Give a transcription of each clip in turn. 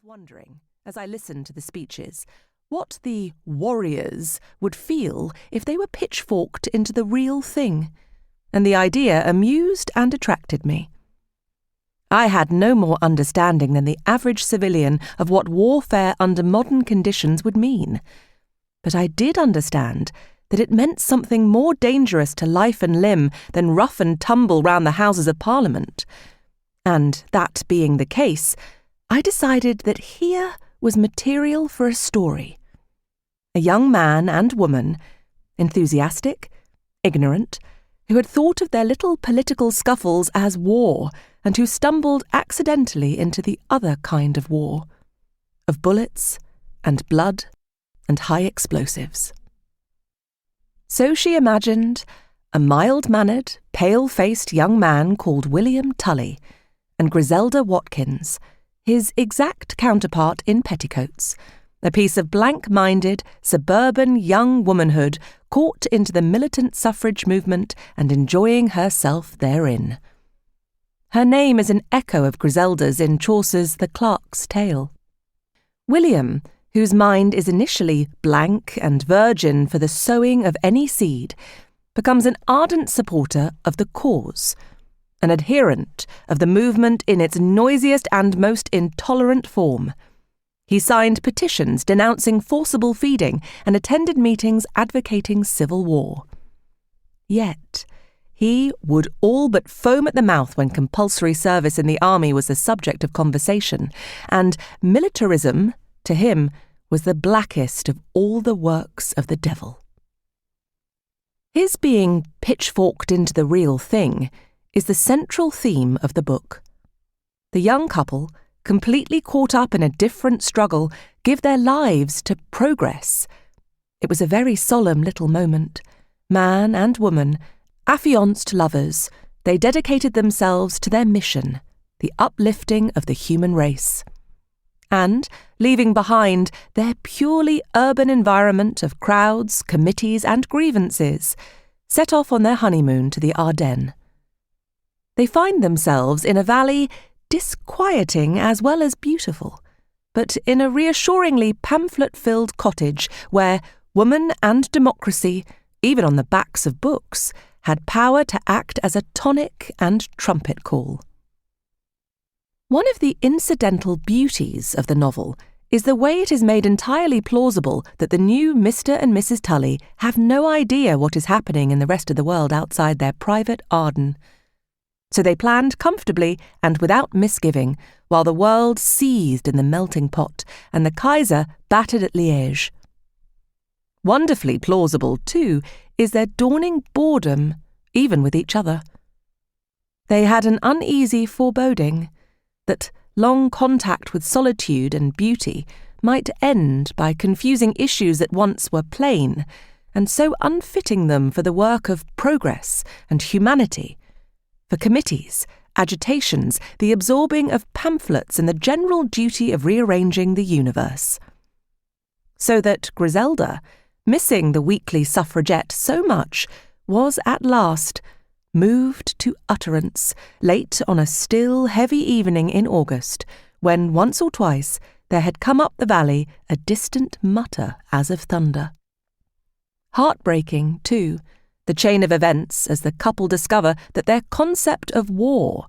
wondering, as I listened to the speeches, what the warriors would feel if they were pitchforked into the real thing, and the idea amused and attracted me. I had no more understanding than the average civilian of what warfare under modern conditions would mean, but I did understand that it meant something more dangerous to life and limb than rough and tumble round the Houses of Parliament, and that being the case, I decided that here was material for a story. A young man and woman, enthusiastic, ignorant, who had thought of their little political scuffles as war and who stumbled accidentally into the other kind of war, of bullets and blood and high explosives. So she imagined a mild-mannered, pale-faced young man called William Tully and Griselda Watkins, his exact counterpart in petticoats, a piece of blank-minded, suburban young womanhood caught into the militant suffrage movement and enjoying herself therein. Her name is an echo of Griselda's in Chaucer's The Clerk's Tale. William, whose mind is initially blank and virgin for the sowing of any seed, becomes an ardent supporter of the cause, an adherent of the movement in its noisiest and most intolerant form. He signed petitions denouncing forcible feeding and attended meetings advocating civil war. Yet, he would all but foam at the mouth when compulsory service in the army was the subject of conversation, and militarism, to him, was the blackest of all the works of the devil. His being pitchforked into the real thing is the central theme of the book. The young couple, completely caught up in a different struggle, give their lives to progress. It was a very solemn little moment. Man and woman, affianced lovers, they dedicated themselves to their mission, the uplifting of the human race. And, leaving behind their purely urban environment of crowds, committees and grievances, set off on their honeymoon to the Ardennes. They find themselves in a valley disquieting as well as beautiful, but in a reassuringly pamphlet-filled cottage where woman and democracy, even on the backs of books, had power to act as a tonic and trumpet call. One of the incidental beauties of the novel is the way it is made entirely plausible that the new Mr. and Mrs. Tully have no idea what is happening in the rest of the world outside their private Ardennes. So they planned comfortably and without misgiving, while the world seethed in the melting pot and the Kaiser battered at Liège. Wonderfully plausible, too, is their dawning boredom, even with each other. They had an uneasy foreboding that long contact with solitude and beauty might end by confusing issues that once were plain, and so unfitting them for the work of progress and humanity, for committees, agitations, the absorbing of pamphlets and the general duty of rearranging the universe. So that Griselda, missing the weekly suffragette so much, was at last moved to utterance late on a still, heavy evening in August, when once or twice there had come up the valley a distant mutter as of thunder. Heartbreaking, too, the chain of events as the couple discover that their concept of war,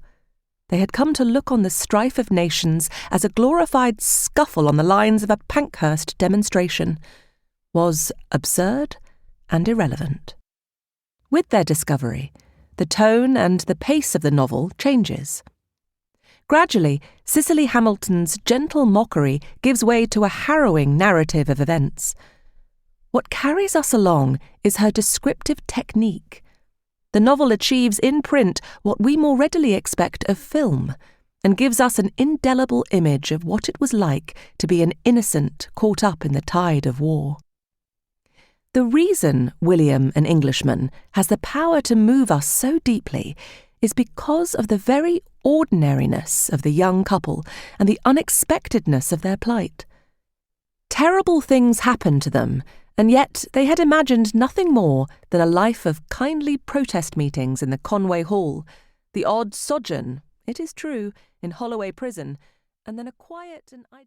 they had come to look on the strife of nations as a glorified scuffle on the lines of a Pankhurst demonstration, was absurd and irrelevant. With their discovery, the tone and the pace of the novel changes. Gradually, Cicely Hamilton's gentle mockery gives way to a harrowing narrative of events. What carries us along is her descriptive technique. The novel achieves in print what we more readily expect of film, and gives us an indelible image of what it was like to be an innocent caught up in the tide of war. The reason William, an Englishman, has the power to move us so deeply is because of the very ordinariness of the young couple and the unexpectedness of their plight. Terrible things happened to them, and yet they had imagined nothing more than a life of kindly protest meetings in the Conway Hall, the odd sojourn, it is true, in Holloway Prison, and then a quiet and ideal